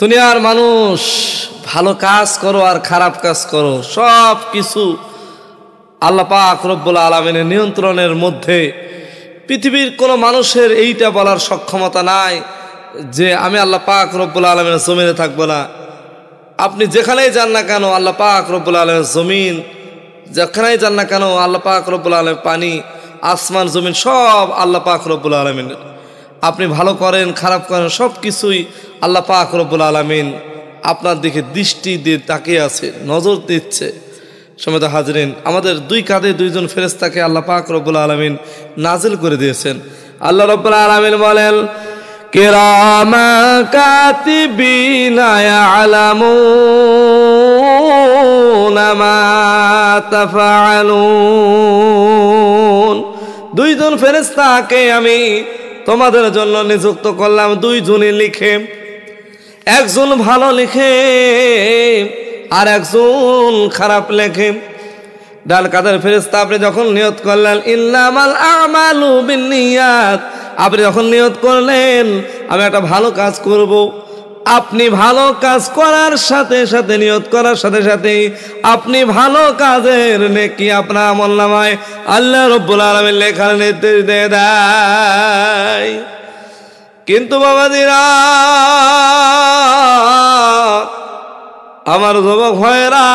দুনিয়ার মানুষ ভালো কাজ করো আর খারাপ কাজ করো, সব কিছু আল্লাহ পাক রব্বুল আলামিনের নিয়ন্ত্রণের মধ্যে। পৃথিবীর কোনো মানুষের এইটা বলার সক্ষমতা নাই যে আমি আল্লাহ পাক রব্বুল আলামিনের জমিনে থাকবো না। আপনি যেখানেই যান না কেন আল্লাহ পাক রব্বুল আলামিনের জমিন, যেখানেই যান না কেন আল্লাহ পাক রব্বুল আলামিন পানি, আসমান, জমিন সব আল্লাহ পাক রব্বুল আলামিনের। আপনি ভালো করেন খারাপ করেন সব কিছুই আল্লাহ পাক রব্বুল আলামিন আপনার দিকে দৃষ্টি দিয়ে তাকিয়ে আছে, নজর দিচ্ছে। সমেত হাজরিন, আমাদের দুই কাঁধে দুইজন ফেরেশতাকে আল্লাহ পাক রব্বুল আলামিন নাজিল করে দিয়েছেন। আল্লাহ রব্বুল আলামিন বলেন, কিরামা কাতিবিনা ইয়ালামুনা মা তাফআলুন। দুইজন ফেরেশতাকে আমি তোমাদের জন্য নিযুক্ত করলাম, দুইজনই লিখে, একজন ভালো লিখে আর একজন খারাপ লেখে। ডান কাদের ফেরেশতা আপনি যখন নিয়ত করলেন ইন্নামাল আমালু বিন্নিয়াত, আপনি যখন নিয়ত করলেন আমি একটা ভালো কাজ করব, আপনি ভালো কাজ করার সাথে সাথে নিয়ত করার সাথে সাথে আপনি ভালো কাজের নেকি আপনার আমলনামায় আল্লাহ রব্বুল আলামিন লেখার নির্দেশ দিয়ে দেয়। কিন্তু বাবাজিরা, আমার যুবক ভাইয়েরা,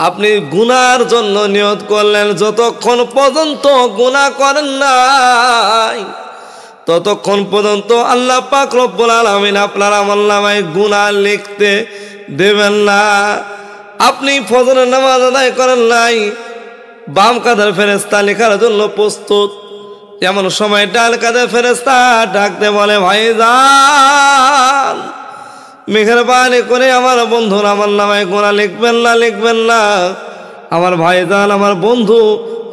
আপনি গুনার জন্য নিয়ত করলেন, যতক্ষণ পর্যন্ত গুনাহ করেন নাই ততক্ষণ পর্যন্ত আল্লাহ পাক রব্বুল আলামিন আপনার আমলনামায় গুনাহ লিখতে দেবেন না। আপনি ফজরের নামাজ আদায় করেন নাই, বাম কাঁধের ফেরেশতা লেখার জন্য প্রস্তুত। এমন সময় ডান কাঁধের ফেরেশতা ডাকতে বলে, ভাইজান মেহেরবানি করে আমার বন্ধুর আমলনামায় গুনাহ লিখবেন না, লিখবেন না। আমার ভাইজান, আমার বন্ধু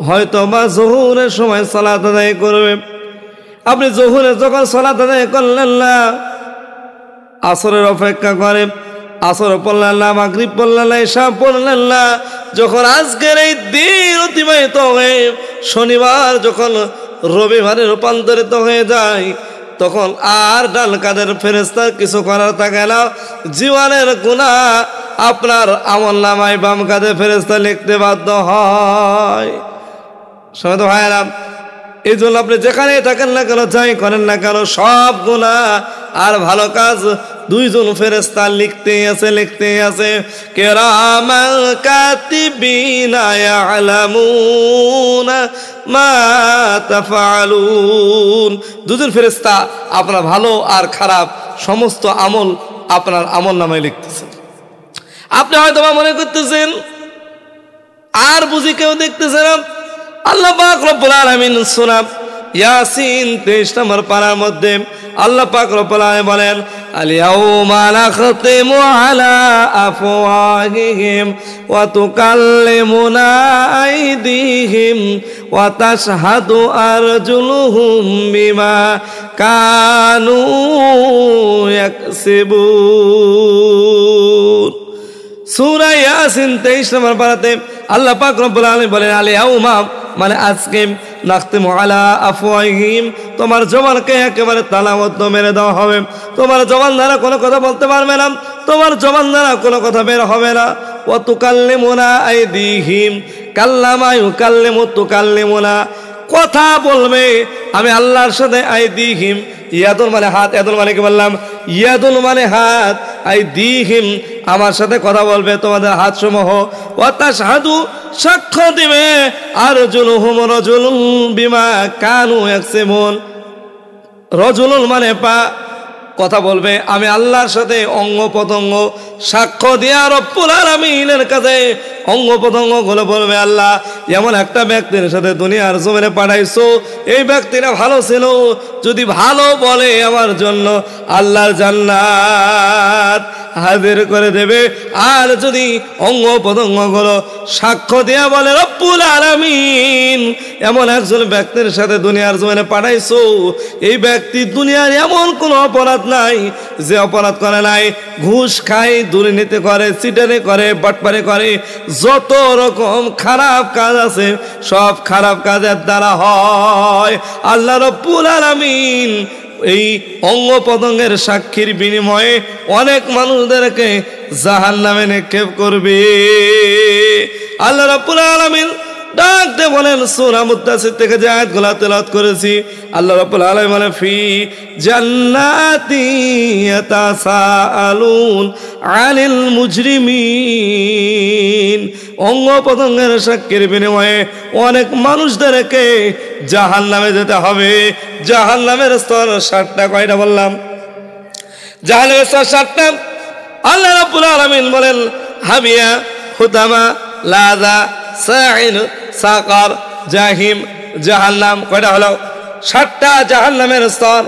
হয়তো বা জোহরের সময় সালাত আদায় করবে। আপনি জোহরে যখন সালাত আদায় করলেন না, আসরের অপেক্ষা করে, আসর পড়লেন না, মাগরিব পড়লেন না, ইশা পড়লেন না। যখন আজকের এই দিন অতিবাহিত হয়ে শনিবার যখন রবিবারে রূপান্তরিত হয়ে যায়, তখন আর ডান কাঁধের ফেরেশতার কিছু করার থাকে না। জীবনের গুনাহ আপনার আমলনামায় বাম কাঁধের ফেরেশতা লিখতে বাধ্য হয়। সমেত ভাইয়েরা, এই জন্য আপনি যেখানে থাকেন না কেন, যাই করেন না কেন, সব গুনাহ আর ভালো কাজ দুইজন ফেরেশতা লিখতে আছে, লিখতে আছে। কিরামান কাতিবিনা ইয়ালামুনা মা তাফআলুন। দুজন ফেরেশতা আপনার ভালো আর খারাপ সমস্ত আমল আপনার আমলনামায় লিখতেছেন। আপনি হয়তো মনে করতেছেন আর বুঝি কেউ দেখতেছেন না। আল্লাহ পাক রব্বুল আলামিন সূরা ইয়াসিন 23 নম্বর পারার মধ্যে আল্লাহ পাক রব্বুল আলামিন বলেন, আল-ইয়াউমা নাখতিমু আলা আফওয়াহিহিম ওয়া তুকাল্লিমুনা আইদিহিম ওয়া তাশহাদু আরজুলুহুম বিমা কানু ইয়াকসিবুন। সূরা ইয়াসিন 23 নম্বর পারাতে আল্লাহ পাক রব্বুল আলামিন বলেন, আল-ইয়াউমা মানে আজকে, নাখতিমু আলা আফওয়াহিহিম তোমার জবানকে একেবারে তালাবদ্ধ মেরে দেওয়া হবে। তোমার জবান দ্বারা কোনো কথা বলতে পারবে না, তোমার জবান দ্বারা কোনো কথা বের হবে না। ওয়া তুকাল্লিমুনা আইদিহিম, কাল্লামা ইউকাল্লিমু তুকাল্লিমুনা কথা বলবে আমি আল্লাহর সাথে। আইদিহিম ইয়াদুন মানে হাত, ইয়াদুন মানে কি বললাম, ইয়াদুন মানে হাত, আইদিহিম আমার সাথে কথা বলবে তোমাদের হাত সমূহ। ওয়া তাশহাদু সাক্ষ্য দিবে আরজুলুহুম রাজুলুন বিমা কানু ইয়াকসিবুন। রাজুলুন মানে পা, কথা বলবে আমি আল্লাহর সাথে অঙ্গ প্রত্যঙ্গ সাক্ষ্য দিয়া রব্বুল আলামিনের কাছে অঙ্গ প্রত্যঙ্গ গুলো বলবে, আল্লাহ এমন একটা ব্যক্তির সাথে দুনিয়ার জমিনে পাঠাইছো, এই ব্যক্তিটা ভালো ছিল, যদি ভালো বলে আমার জন্য আল্লাহর জান্নাত হাজির করে দেবে। আর যদি অঙ্গ প্রত্যঙ্গ গুলো সাক্ষ্য দিয়া বলে রব্বুল আলামিন এমন একজন ব্যক্তির সাথে দুনিয়ার জমিনে পাঠাইছো, এই ব্যক্তি দুনিয়ার এমন কোনো অপরাধ নাই যে অপরাধ করে নাই, ঘুষ খায়, দুর্নীতি করে, চিটারি করে, বাটপারি করে, যত রকম খারাপ কাজ আছে সব খারাপ কাজের দ্বারা হয়। আল্লাহ রাব্বুল আলামিন এই অঙ্গ পতঙ্গের সাক্ষীর বিনিময়ে অনেক মানুষদেরকে জাহান্নামে নিক্ষেপ করবে। আল্লাহ রাব্বুল আলামিন ডাকতে বলেন সূরা মুত্তাসির থেকে যে আয়াতগুলো তেলাওয়াত করেছি, আল্লাহ রাব্বুল আলামিন বলেন ফি জান্নাতি ইয়াতাসাআলুন আনিল মুজরিমিন, অঙ্গ পতঙ্গের সাক্ষীর বিনিময়ে অনেক মানুষদেরকে জাহান্নামে যেতে হবে। জাহান্নামের স্তর 7টা, কয়টা বললাম? জাহান্নামের স্তর 7টা। আল্লাহ রাব্বুল আলামিন বলেন হাবিয়া, হুতামা, লাযা, সাইন, সাকার, জাহিম, জাহান্নাম। কয়টা হলো? 7টা জাহান্নামের স্তর।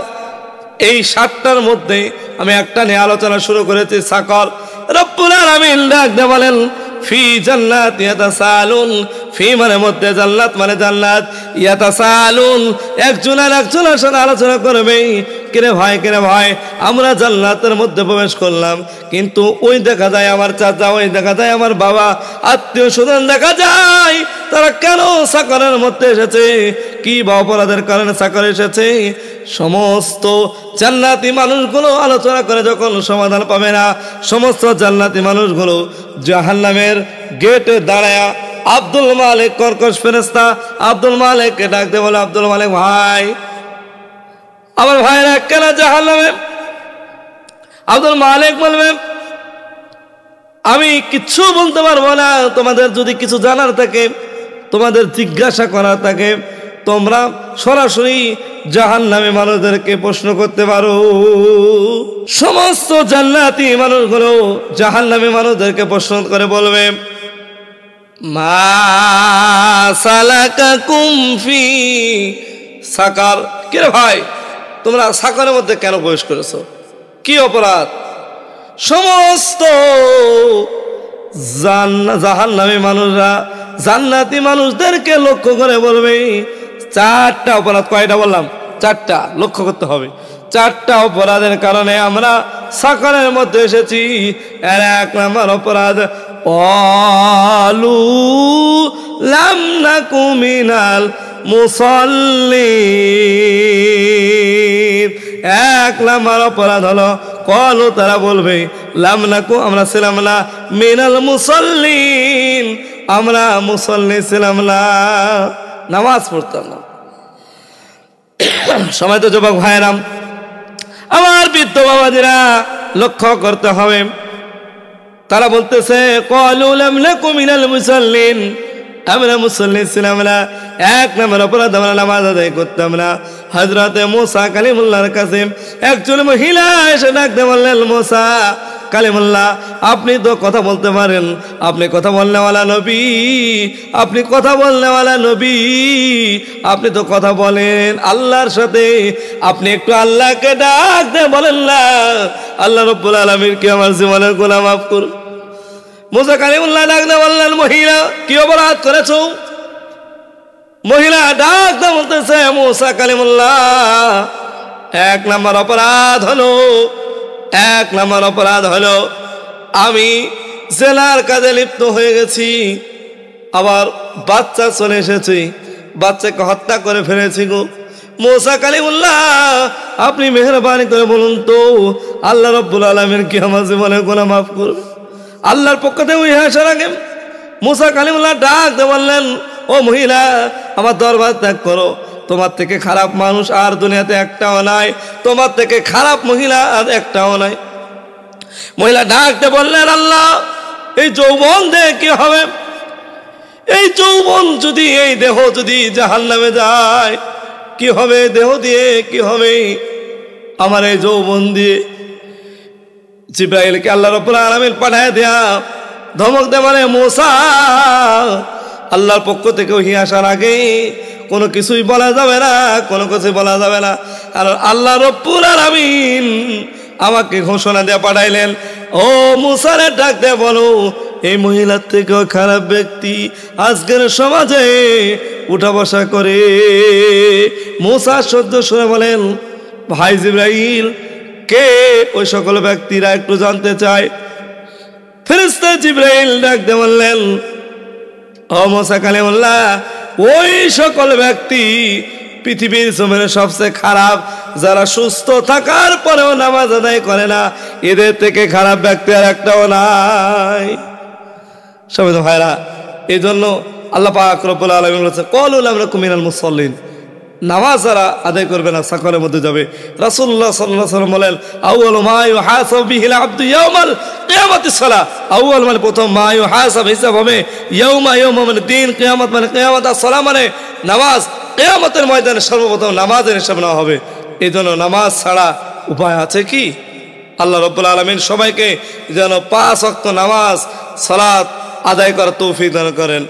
এই 7টার মধ্যে আমি একটা নিয়ে আলোচনা শুরু করেছি, সাকার। রব্বুল আলামিন ডাকতে বলেন ফি জান্নাত ইয়াতাসালুন, ফি মানে মধ্যে, জান্নাত মানে জান্নাত, ইয়াতাসালুন একজন আর একজনের সাথে আলোচনা করবে। কিরে ভাই, কিরে ভাই, আমরা জান্নাতের মধ্যে প্রবেশ করলাম, কিন্তু ওই দেখা যায় আমার চাচা, ওই দেখা যায় আমার বাবা, আত্মীয় স্বজন দেখা যায় তারা কেন সাকারের মধ্যে এসেছে, কি বা অপরাধের কারণে সাকার এসেছে। সমস্ত জান্নাতি মানুষগুলো আলোচনা করে যখন সমাধান পাবে না, সমস্ত জান্নাতি মানুষগুলো জাহান্নামের গেটে দাঁড়ায়া আব্দুল মালিক, কর্কশ ফেরেশতা আব্দুল মালিককে ডাকতে বলে, আব্দুল মালিক ভাই, আমার ভাইরা কেন জাহান্নামে? আব্দুল মালিক বলবে আমি কিচ্ছু বলতে পারবো না, তোমাদের যদি কিছু জানার থাকে, তোমাদের জিজ্ঞাসা করার থাকে, তোমরা সরাসরি জাহান্নামী মানুষদেরকে প্রশ্ন করতে পারো। সমস্ত জান্নাতি মানুষগুলো জাহান্নামী মানুষদেরকে প্রশ্ন করে বলবে মা সালাকাকুম ফি সাকার, কে ভাই তোমরা সাকারের মধ্যে কেন প্রবেশ করেছো, কি অপরাধ? সমস্ত জাহান্নামী মানুষরা জান্নাতি মানুষদেরকে লক্ষ্য করে বলবে 4টা অপরাধ। কয়টা বললাম? 4টা। লক্ষ্য করতে হবে, 4টা অপরাধের কারণে আমরা সাকারের মধ্যে এসেছি। এর 1 নম্বর অপরাধ, অলু লাম নাকু মিনাল মুসাল্লিন। 1 নম্বর অপরাধ হলো কলু, তারা বলবে লাম নাকু, আমরা ছিলাম না, মিনাল মুসাল্লিন, আমরা মুসল্লি ছিলাম না, নামাজ পড়তাম না। সময় তো যুবক ভাইরাম, আমার বৃদ্ধ বাবাজিরা লক্ষ্য করতে হবে, তারা বলতেছে ক্বালু লাম নাকু মিনাল মুসাল্লিন, আমরা মুসল্লি ছিলাম না। 1 নম্বর অপরাধ, আমরা নামাজ আদায় করতাম না। হযরতে মুসা কালিমুল্লাহর কাছে একজন মহিলা এসে ডাকতে বললেন, মুসা কালিমুল্লাহ, আপনি তো কথা বলতে পারেন, আপনি কথা বলনেওয়ালা নবী, আপনি কথা বলনেওয়ালা নবী, আপনি তো কথা বলেন আল্লাহর সাথে, আপনি একটু আল্লাহকে ডাকতে বলেন না, আল্লাহ রাব্বুল আলামিন কি আমার জীবনের গুনাহ মাফ করুন। মুসা কালিমুল্লাহ ডাকতে বললেন, মহিলা কি অপরাধ করেছো? মহিলা ডাকতে বলতেছে, মুসা কালিমুল্লাহ, 1 নম্বর অপরাধ হলো, 1 নম্বর অপরাধ হলো আমি জেনার কাজে লিপ্ত হয়ে গেছি, আবার বাচ্চা চলে এসেছি, বাচ্চাকে হত্যা করে ফেলেছি গো। মুসা কালিমুল্লাহ, আপনি মেহেরবানি করে বলুন তো আল্লাহ রাব্বুল আলামিন কি আমার জীবনের গুনাহ মাফ করবে? আল্লাহর পক্ষ থেকে ওই আসার আগে মুসা কালিমুল্লাহ ডাকতে বললেন, ও মহিলা, আমার দরবার ত্যাগ করো, তোমার থেকে খারাপ মানুষ আর দুনিয়াতে একটাও নাই, তোমার থেকে খারাপ মহিলা আর একটাও নাই। মহিলা ডাকতে বললেন, আল্লাহ, এই যৌবন দিয়ে কি হবে? এই যৌবন যদি, এই দেহ যদি জাহান্নামে যায় কি হবে? দেহ দিয়ে কি হবে? আমার এই যৌবন দিয়ে জিবরাইলকে আল্লাহ রাব্বুল আলামিন পাঠায় দেয়া ধমক দে, মানে মুসা, আল্লাহর পক্ষ থেকে ওহী আসার আগে কোনো কিছুই বলা যাবে না, কোনো কিছুই বলা যাবে না। আর আল্লাহ রাব্বুল আলামিন আমাকে ঘোষণা দিয়ে পাঠাইলেন, ও মুসারে ডাক দে, বলো এই মহিলার থেকেও খারাপ ব্যক্তি আজকের সমাজে উঠা বসা করে। মুসা সহ্য শুনে বলেন, ভাই জিবরাইল, কে ওই সকল ব্যক্তিরা একটু জানতে চায়। ফেরেশতা জিবরাইল ডাকতে বললেন, ও মুসা কালিমুল্লাহ, ওই সকল ব্যক্তি পৃথিবীর জমিনে সবচেয়ে খারাপ যারা সুস্থ থাকার পরেও নামাজ আদায় করে না, এদের থেকে খারাপ ব্যক্তি আর একটাও নাই। সবাই তো ভাইরা, এই জন্য আল্লাহ পাক রব্বুল আলামিন বলেছে ক্বালু লাম নাকু মিনাল মুসাল্লিন, নামাজ যারা আদায় করবে না সাকরের মধ্যে যাবে। রাসূলুল্লাহ সাল্লাল্লাহু আলাইহি ওয়াসাল্লাম বলেন আউয়ালু মা ইউহাসাবু বিহিল আবদু ইয়াউমাল কিয়ামাতিস সালাহ, আউয়াল মানে প্রথম, মা ইউহাসাব হিসাব হবে, ইয়াউমা মানে দিন, কিয়ামত মানে কিয়ামত, আর সালাহ মানে নামাজ, কিয়ামতের ময়দানে সর্বপ্রথম নামাজের হিসাব নেওয়া হবে। এই জন্য নামাজ ছাড়া উপায় আছে কি? আল্লাহ রাব্বুল আলামিন সবাইকে যেন 5 ওয়াক্ত নামাজ সালাত আদায় করার তৌফিক দান করেন।